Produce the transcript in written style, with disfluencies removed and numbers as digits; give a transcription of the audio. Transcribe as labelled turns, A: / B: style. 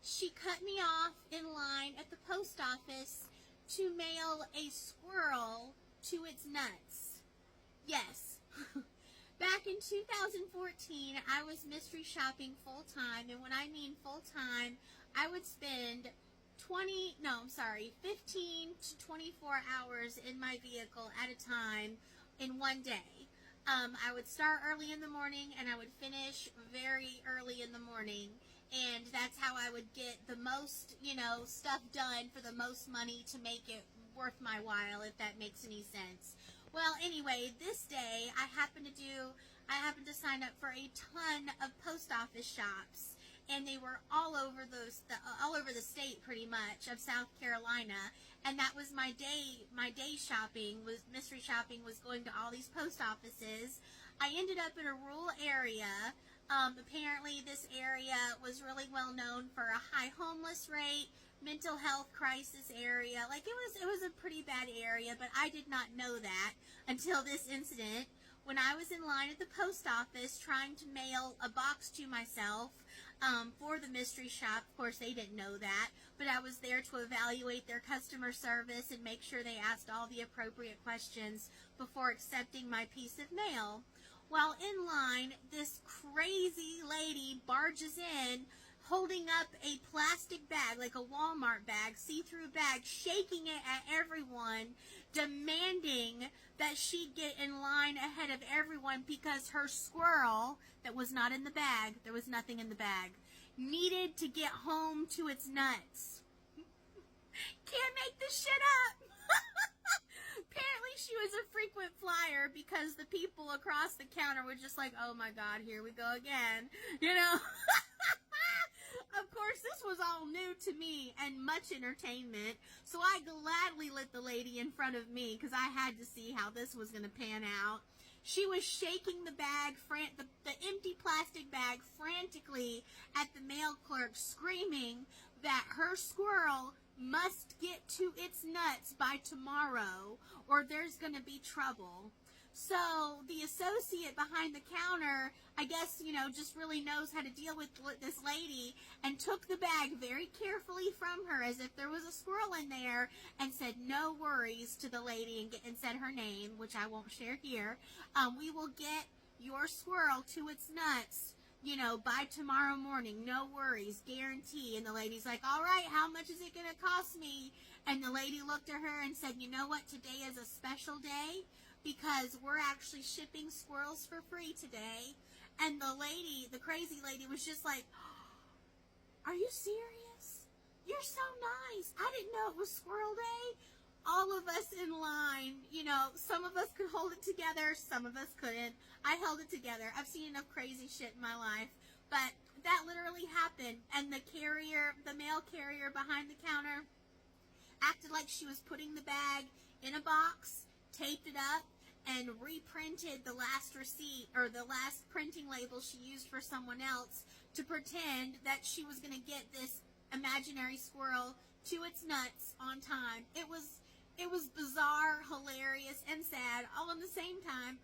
A: she cut me off in line at the post office to mail a squirrel to its nuts. Yes. Back in 2014, I was mystery shopping full-time, and when I mean full-time, I would spend 15 to 24 hours in my vehicle at a time in one day. I would start early in the morning and I would finish very early in the morning, and that's how I would get the most, stuff done for the most money to make it worth my while, if that makes any sense. Well, anyway, this day I happened to sign up for a ton of post office shops, and they were all over the state, pretty much, of South Carolina. And that was my day. My day shopping was mystery shopping, was going to all these post offices. I ended up in a rural area. Apparently, this area was really well known for a high homeless rate, mental health crisis area. Like, it was a pretty bad area, but I did not know that until this incident. When I was in line at the post office trying to mail a box to myself for the mystery shop. Of course, they didn't know that, but I was there to evaluate their customer service and make sure they asked all the appropriate questions before accepting my piece of mail. While in line, this crazy lady barges in, holding up a plastic bag, like a Walmart bag, see-through bag, shaking it at everyone, demanding that she get in line ahead of everyone because her squirrel, that was not in the bag, there was nothing in the bag, needed to get home to its nuts. Can't make this shit up. Apparently she was a frequent flyer because the people across the counter were just like, oh my God, here we go again, Of course, this was all new to me and much entertainment, so I gladly let the lady in front of me because I had to see how this was going to pan out. She was shaking the bag, the empty plastic bag, frantically at the mail clerk, screaming that her squirrel must get to its nuts by tomorrow or there's going to be trouble. So the associate behind the counter, I guess, just really knows how to deal with this lady, and took the bag very carefully from her as if there was a squirrel in there, and said no worries to the lady, and said her name, which I won't share here. We will get your squirrel to its nuts, by tomorrow morning. No worries, guarantee. And the lady's like, all right, how much is it going to cost me? And the lady looked at her and said, you know what, today is a special day because we're actually shipping squirrels for free today. And the crazy lady was just like, are you serious? You're so nice. I didn't know it was squirrel day. All of us in line, some of us could hold it together, some of us couldn't. I held it together. I've seen enough crazy shit in my life, but that literally happened. And the mail carrier behind the counter acted like she was putting the bag in a box, taped it up, and reprinted the last receipt or the last printing label she used for someone else to pretend that she was going to get this imaginary squirrel to its nuts on time. It was bizarre, hilarious, and sad all at the same time.